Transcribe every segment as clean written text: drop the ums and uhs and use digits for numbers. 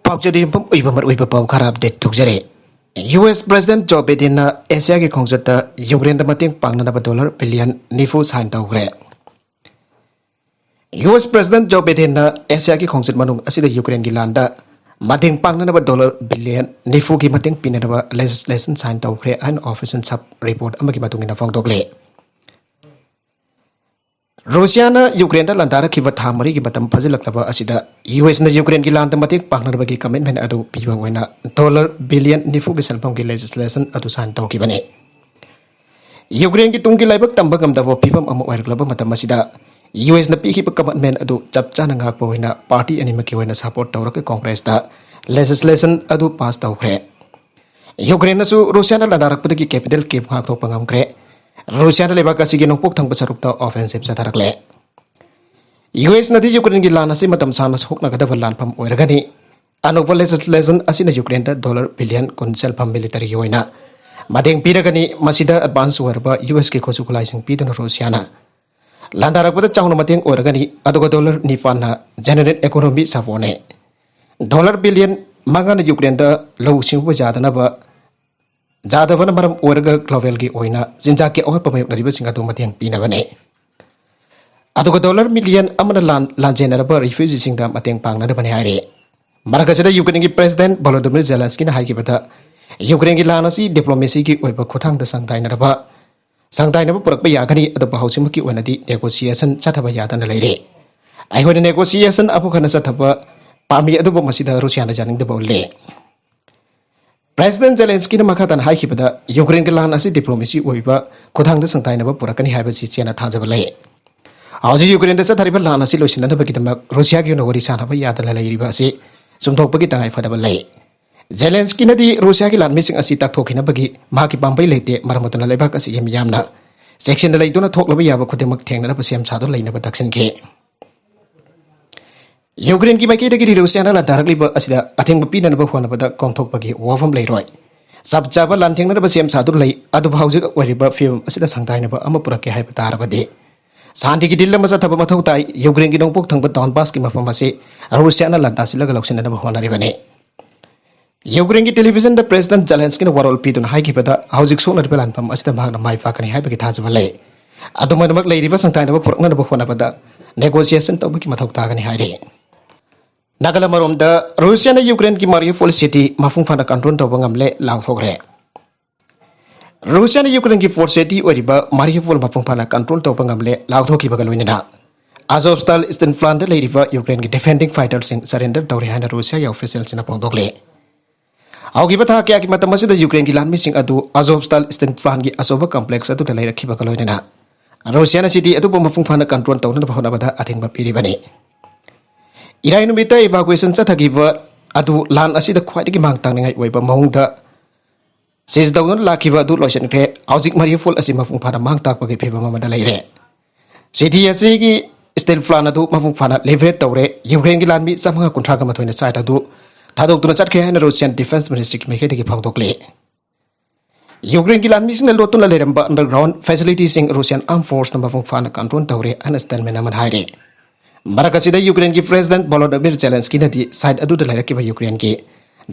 Paukjadi Ibamar Wibapau Karab de Tukjare. US President Joe Biden Asia ki khongjata Ukraine da mating pangnaba $1 billion nifu sign tawgre. US President Joe Biden Asia ki khongjat manung asida Ukraine gi landa mating pangnaba $1 billion nifu ki mating pinaba legislation sign tawgre an office and sub report amagi matungina phongtokle. Russia na Ukraine da landara ki watha mari ki matam phajilaklaba asida US na Ukraine ki landa mating pangnaba ki commitment adu piwa waina $1 billion nifu ki salpam ki legislation adu sign tawkibane. Ukraine ki tungki laibak tamba gamdabo pibam ama wairklaba matam asida US na piki commitment adu chapcha na ngak waina party anima ki waina support tawrak Congress da legislation adu pass tawkre. Ukraine na su Russia na landarak pudaki capital Kiev ngak thok pangamkre. Russia na lebak asigi nongpok thang pasarukta offensive sa tarakle. US na di Ukraine gi lana si matam sana hok na kadava lan pam oiragani. Anokpa legislation asina Ukraine da $1 billion kun self military yoina. Madeng piragani masida advance warba US ki khosukulai pidana Russia na. Landarak pada chawna mateng oiragani adoga $9 na generate economy savone. $1 billion mangana Ukraine da low singwa jadana ba Jadavana maram orga global gi oina jinja ke or pamay nariba singatu mateng pina bane. Aduga $1 million amana lanjenara ba refugee singda mateng pangna bane haire. Maragajada Ukraine gi President Volodymyr Zelensky na haiki bata Ukraine gi lanasi diplomacy gi oiba khothang da sangtainara ba sangtainaba purak ba yagani adaba hausim ki oinadi negotiation chathaba yadana leire. Aihone negotiation apu khana chathaba pami aduba masida Russia na janing da bolle. President Zelensky na makatan haikibada Ukraine ke lan asi diplomacy oiba khothang da sangtainaba purakani haiba si chena thajaba le. Auji Ukraine da chathariba lan asi loisinana bagidama Russia gi nowari sanaba yadala leiriba asi sumthokpagi tangai fadaba le. Zelensky na di Russia ki lan mising asi takthokina bagi maki pambai lete maramutana lebak asi yamna section da leituna thoklaba yaba khodemak thengna ba sem sadu leina ba daksin ke. Ukraine ki maiki dagi Russia na landarak liba asida atheng bapi na ba hona bada kongthok bagi wafam leiroi sab chaba lantheng na ba sem sadu lei adu bhaujik wariba film asida sangtai na ba ama purake hai batar bade santi ki dilla masa thaba mathau tai Ukraine ki nongpok thangba Donbas ki mafam ase Russia na landa silaga loksin na ba hona ri bane. Ukraine ki television da President Zelensky na warol pi tun hai ki bada haujik so na ri balan pam asida magna mai fa kani hai bagi thajaba le adu manak leiriba sangtai na ba purak na ba hona bada negotiation tabu ki mathau ta gani hai re. Nagala marom da Russia na Ukraine ki Mariupol city mafung fana control tawba ngamle law thogre. Russia na Ukraine ki force city oriba Mariupol mafung fana control tawba ngamle law thoki bagaloina. Azovstal Eastern Front le river Ukraine ki defending fighters in surrender tawre hana Russia ya officials na pongdokle. Augi batha kya ki matamasi da Ukraine ki lan missing adu Azovstal Eastern Front ki Azova complex adu dalai rakhi bagaloina. Russia na city adu mafung fana control tawna bahona bada athing ba piri bane. Irai numita evacuation chathagiba adu lan asida khwaidagi mangtang ningai oiba maungda sis dawn lakiba adu loisan kre aujik Mariupol asi mafung phana mangtak bagi pheba mamada leire city asi gi steel plant adu mafung phana leverage tawre Ukraine gi lan mi samanga kunthra ga mathoina site adu thadok tuna chatkhe hana Russian defense ministry ki mekhe degi phangdokle Ukraine gi lan mi sing lotun la leramba underground facilities sing Russian armed force na mafung phana control tawre understand menaman haire. Marakasida Ukraine ki President Volodymyr Zelensky na di side adu dalai rakiba Ukraine ki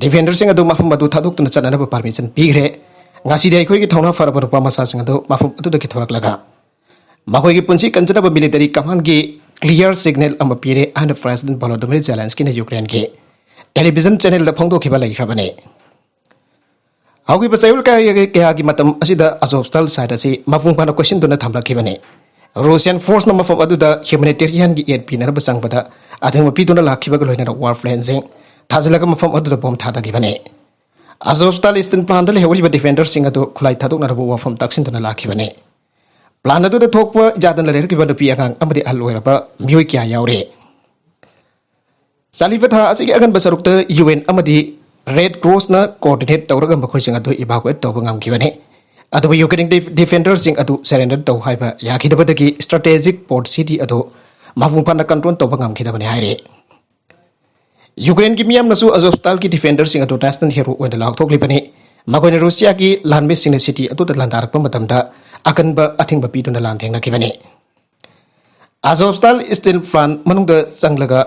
defenders sing adu mafam adu thaduk tuna chanana ba permission pigre ngasi dai khoi ki thona faraba rupa masa sing adu mafam adu da ki thorak laga makoi ki punchi kanjana ba military command ki clear signal am pire and President Volodymyr Zelensky na Ukraine ki television channel la phongdo khiba lai khabane augi ba sayul ka ki matam asida Azovstal side asi mafung phana question duna thamla khibane Russian force na mafam adu da humanitarian gi aid pinana basang bada atheng pi tuna lakhiba ga loina war flensing thajlaga mafam adu da bom thada gi bane Azovstal Eastern Plant le hewli ba defender sing adu khulai thaduk na rabu wafam taksin tuna lakhi bane plan adu da thokpa jadan le ki ba pi angang amadi alloira ba mioi kya yaure salifatha asigi agan basarukta UN amadi Red Cross na coordinate tawraga makhoi sing adu evacuate tawba ngam gi bane adu Ukraine defenders sing adu surrender taw haiba yakhidabadagi strategic port city adu mafung phana control tawba ngam khidabani haire Ukraine ki miyam nasu Azovstal ki defenders sing adu national hero wenda lak thokli bani makoina Russia ki lanme sing city adu da landarak pa matamda akan ba athing ba pituna lan thengna ki bani Azovstal Eastern Front manung da changlaga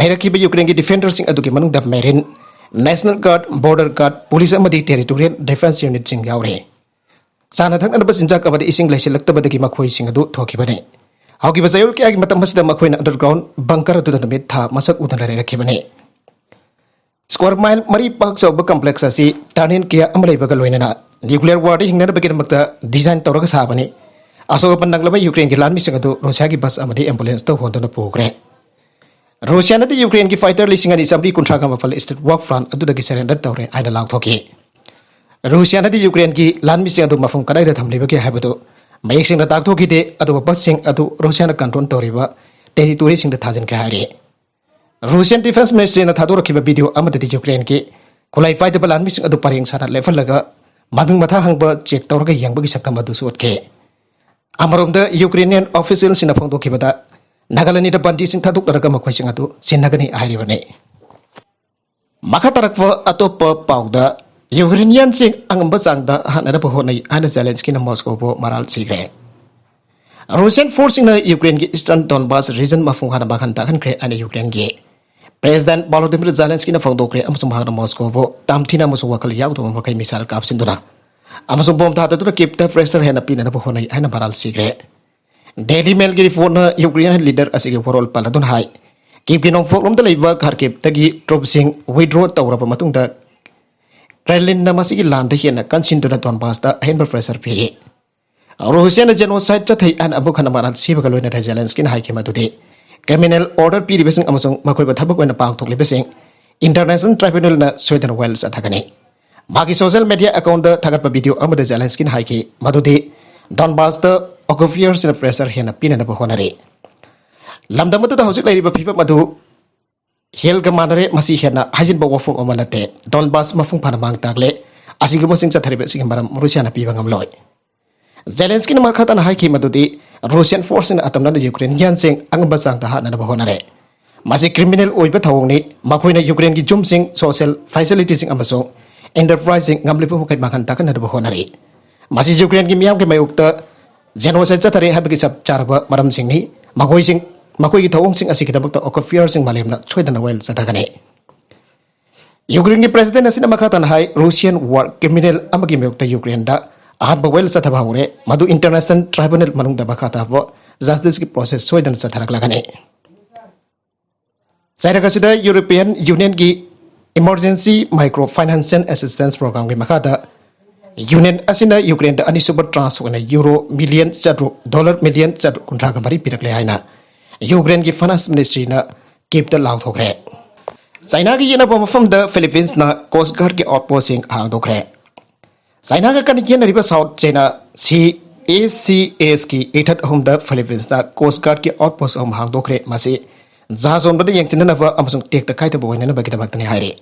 lairaki ba Ukraine ki defenders sing adu ki manung da marine National Guard, Border Guard, Police amadi Territorial Defense Unit sing yaure. Sana thaknaba sinjak amadi ising laisilaktabadagi makhoi sing adu thokibane. Hauki bazayul ki agi matam hasida makhoi na underground bunker adu namit tha masak udan rare rakhibane. Square mile mari pak soba complex asi tanin kia amalai bagaloinana nuclear war hingna bagir makta design tawraga sabane. Aso pandanglaba Ukraine ki lan mising adu Russia ki bus amadi ambulance to hondona pogre. Russia na di Ukraine ki fighter lising ani sabri kontraga mafal state war front adu dagi surrender tawre aina lauk thoki. Russia na di Ukraine ki lan mising adu mafum kadai da thamliba ki habatu mayek sing da tak thoki de adu bus sing adu Russia na control tawriba territory sing da thajan kra hari. Russian Defense Ministry na thador ki video amada di Ukraine ki kulai fight da lan mising adu paring sana level laga maming matha hangba check tawraga yangba ki saktam adu suot ke. Amarom Ukrainian officials in a phone kibada Nagalani the bandits in Taduk Ragama question atu Sinagani Irivane. Makatarakwa atopa powder Ukrainian sing Angambasang da Hanapahoni and Zelensky in Moscow Maral Sigre. Russian force in the Ukraine Eastern Donbass region Mafuhana Bakanta and create an Ukraine gay. President Volodymyr Zelensky in a Fondokre Amsumhana Moscow, Tamtina Muswakal Yauto missile caps in Duna. Amazon bomb tata to keep the pressure hand up in a pohona and a barrel cigarette. Daily Mail gave for Ukrainian leader as a world paladon high. Keeping on from the labor Kharkiv, Tagi, Trobsing, withdraw Tower of Matunda. Kremlin Namasi land here and a consent to the Donbass, the Hamber pressure period. Russian genocide Chatai and Abukanamaran Sivakalo and Zelensky Haikima today. Criminal order P. Ribasing Amazon Makoba Tabak and a pound to Libasing. International Tribunal na Sweden Wells at Hagani. Magi social media account the Tagapa video amada Zelensky Haiki, Madudi, Donbass the Ogofiers in a pressure hena pin and a pohonare. Lamdamatu the house lady people Madu Helga Manare Masi Hena, Hajin Bowa from Omalate, Donbass Mafung Panamang Tagle, Asigumusing Sataribasing Maram Russiana Pivangam Loy. Zelensky Makatan Haiki Madudi, Russian force in Atamna Ukraine Yansing, Angbasang the Hat and a pohonare. Masi criminal Oibetawni, Makuina Ukraine Jumsing, social facilities in Amazon. Enterprising ngamlipu kay makantakan na bahonari. Masih Ukraine ki miyam ke mayukta genocide sa tari habigi sab charba maram sing ni makoy ki thawong sing asi kita bakta okofear sing malim na choida na well sa dagani. Ukraine ki president na sinamakatan hay Russian war criminal amagi mayukta Ukraine da ahan ba well sa tabahore madu international tribunal manung da makata bo justice ki process choida na sa tharak lagani. Saya kasida European Union ki Emergency Microfinance Assistance Program ki makata Union asina Ukraine da ani super transfer na euro million chadru dollar million chadru kuntra ka bari pirakle haina Ukraine ki finance ministry na keep the law thokre China ki yena bom from the Philippines na Coast Guard ki outposting hang dokre China ka kan yen riba South China CACS ki etat home the Philippines na Coast Guard ki outpost hang dokre masi Zazon bada yang cina nava amasung tek takai tabu wena bagi dapat ni hari.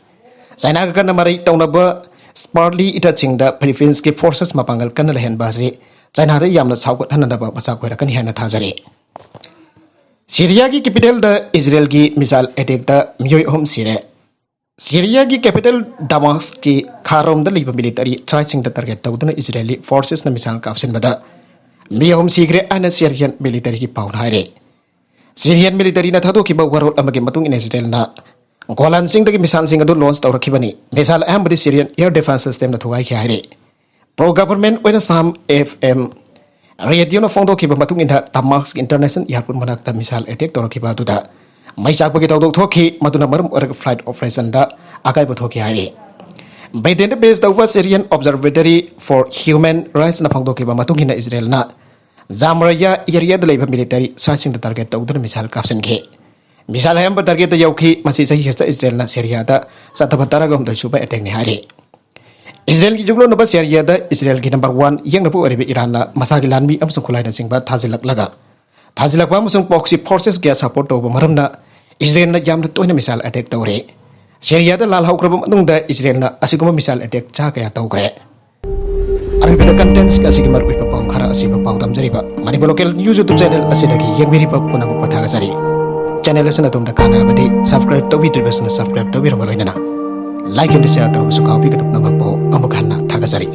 China ka kana mari tau naba smartly ita cingda Philippines ki forces mapanggal kana lehen basi. China da yamna saukut hana naba masak wera kan hana thazari. Syria ki capital da Israel ki misal attack da miyoi hom sire. Syria ki capital Damascus ki kharom da liba military chai cingda target tau da Israeli forces na misal kapsen bada. Miyoi hom sigre ana Syrian military ki paun hari. Syrian military na thado kiba warol amagi matung in Israel na Golan sing dagi misal sing adu launch tawra kibani misal ahmadi Syrian air defense system na thugai khire pro government wena sam FM radio na fondo kiba matung in Damascus international airport manak ta misal attack tawra kiba duda mai chak bagi tawdok thoki maduna marum or flight operation da akai bo thoki hire Biden based over Syrian Observatory for Human Rights na fondo kiba matung in Israel na Zamaraya area the labor military searching the target of the missile caption ke. Misal ham target the Yoki masih hesta Israel na Syria da satabatara gom da suba attack ni hari. Israel ki juglo naba Syria da Israel ki number 1 yang napu aribe Iran na masagilan mi amsung kulai na singba thazilak laga. Thazilak ba musung proxy forces ga support over maram na Israel na jam to na missile attack tawre. Syria da lal haukrabam anung da Israel na asiguma missile attack cha kaya tawre. Aribida contents kasi kimar uipa pau khara asiba pau damjariba mani local news YouTube channel asidagi yengmiri pa punang pathaga sari channel asana tumda kana badi subscribe to video basna subscribe to biro maloina like and share to sukawi kanap nang po amukhanna thaga sari